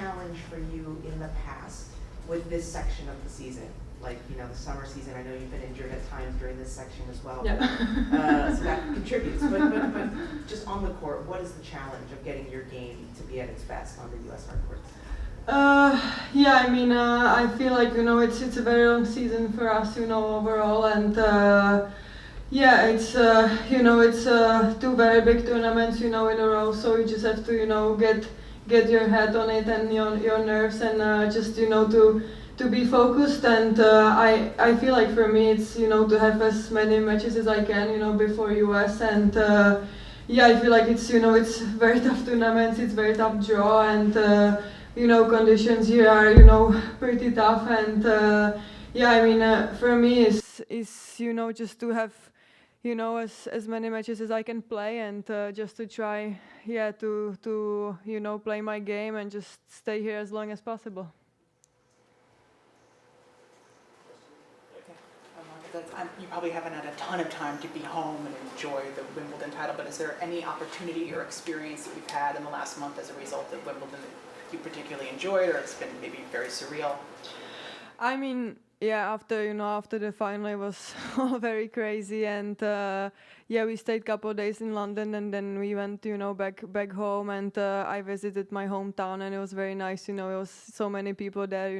challenge for you in the past with this section of the season? Like, the summer season, I know you've been injured at times during this section as well. Yeah. So that contributes. But just on the court, what is the challenge of getting your game to be at its best on the U.S. hard courts? I feel like, it's a very long season for us, overall, and it's two very big tournaments, in a row, so you just have to, get your head on it and your nerves and just, to be focused, and I feel like for me it's, to have as many matches as I can, before US, and I feel like it's, it's very tough tournaments, it's very tough draw, and conditions here are, pretty tough, and for me is just to have, as many matches as I can play, and just to try, to play my game and just stay here as long as possible. You probably haven't had a ton of time to be home and enjoy the Wimbledon title, but is there any opportunity or experience that you've had in the last month as a result of Wimbledon that you particularly enjoyed, or it's been maybe very surreal? After the final it was all very crazy, and we stayed a couple of days in London, and then we went back home, and I visited my hometown, and it was very nice. It was so many people there,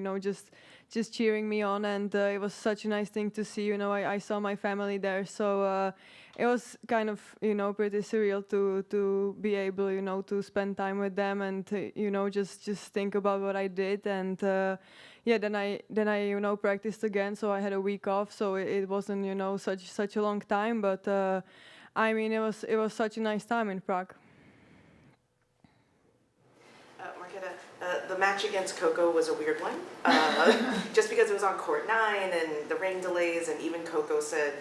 just cheering me on, and it was such a nice thing to see. I saw my family there, so it was kind of pretty surreal to be able to spend time with them, and just think about what I did, and then I practiced again, so I had a week off, so it wasn't such a long time, but it was such a nice time in Prague. Markéta, the match against Coco was a weird one, just because it was on court 9 and the rain delays, and even Coco said,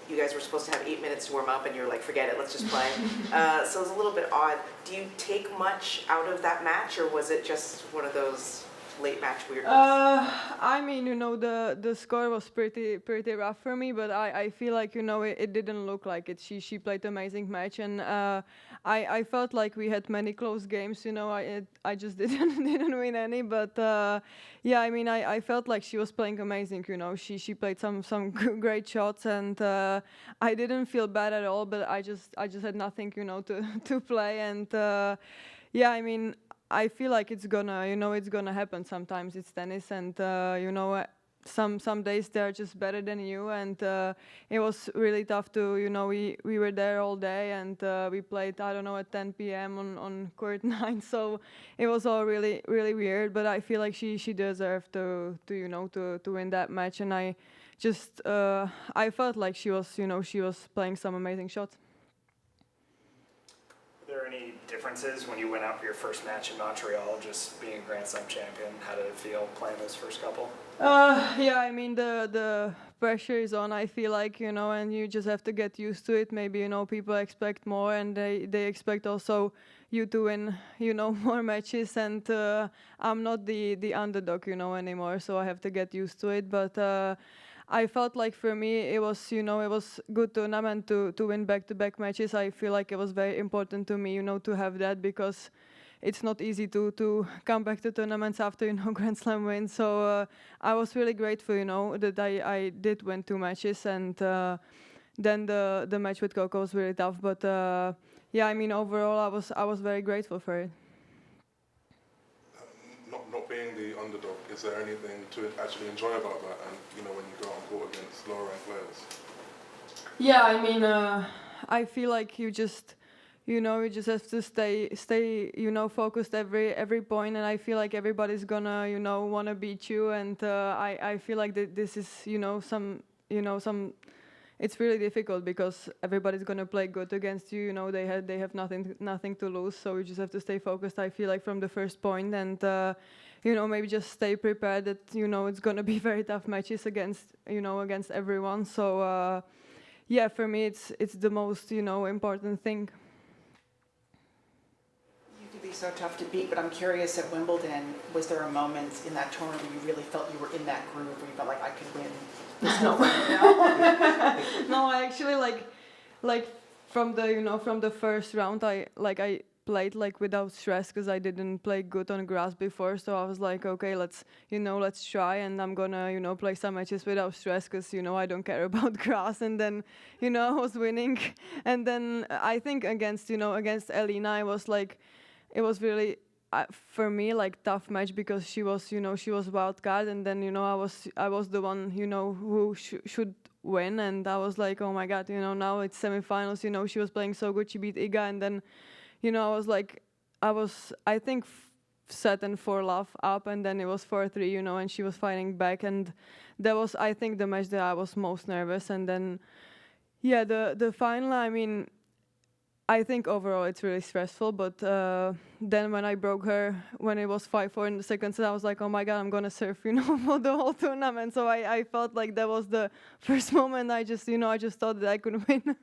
you guys were supposed to have 8 minutes to warm up, and you're like, forget it, let's just play. So it was a little bit odd. Do you take much out of that match, or was it just one of those late match weird ones? The score was pretty rough for me, but I feel like it didn't look like it. She played an amazing match, and I felt like we had many close games. I just didn't win any, but I felt like she was playing amazing. She played some great shots, and I didn't feel bad at all. But I just had nothing to play, and I feel like it's gonna happen sometimes. It's tennis, and some days they're just better than you, and it was really tough to we were there all day, and we played at 10 p.m. on court 9, so it was all really weird, but I feel like she deserved to win that match, and I just I felt like she was playing some amazing shots. Were there any differences when you went out for your first match in Montreal, just being a Grand Slam champion? How did it feel playing those first couple? The pressure is on, I feel like, and you just have to get used to it. Maybe, people expect more, and they expect also you to win, more matches, and I'm not the underdog, anymore, so I have to get used to it, but I felt like for me it was, it was good tournament to win back-to-back matches. I feel like it was very important to me, to have that, because it's not easy to come back to tournaments after, Grand Slam win. So I was really grateful, that I did win 2 matches, and then the match with Coco was really tough. But overall I was very grateful for it. Not being the underdog, is there anything to actually enjoy about that? And when you go on court against lower ranked players. I feel like you just have to stay focused every point, and I feel like everybody's gonna wanna beat you, and I feel like this is some it's really difficult because everybody's gonna play good against you. They have nothing to lose, so you just have to stay focused. I feel like from the first point, and maybe just stay prepared that it's gonna be very tough matches against everyone. So for me it's the most important thing. You could be so tough to beat, but I'm curious, at Wimbledon, was there a moment in that tournament where you really felt you were in that groove, where you felt like I could win? No, I actually like from the first round, I played like without stress because I didn't play good on grass before. So I was like, okay, let's try, and I'm gonna, play some matches without stress because, I don't care about grass. And then, I was winning. And then I think against Elina, it was really, for me, like tough match because she was wild card, and then, I was the one, who should win, and I was like, oh my God, now it's semifinals, she was playing so good, she beat Iga, and then, I was, I think, set and 4-love up, and then it was 4-3, and she was fighting back, and that was, I think, the match that I was most nervous. And then, yeah, the final, I mean, I think overall it's really stressful, but then when I broke her, when it was 5-4 in the second set, I was like, oh my God, I'm gonna serve, for the whole tournament. So I felt like that was the first moment I just thought that I could win.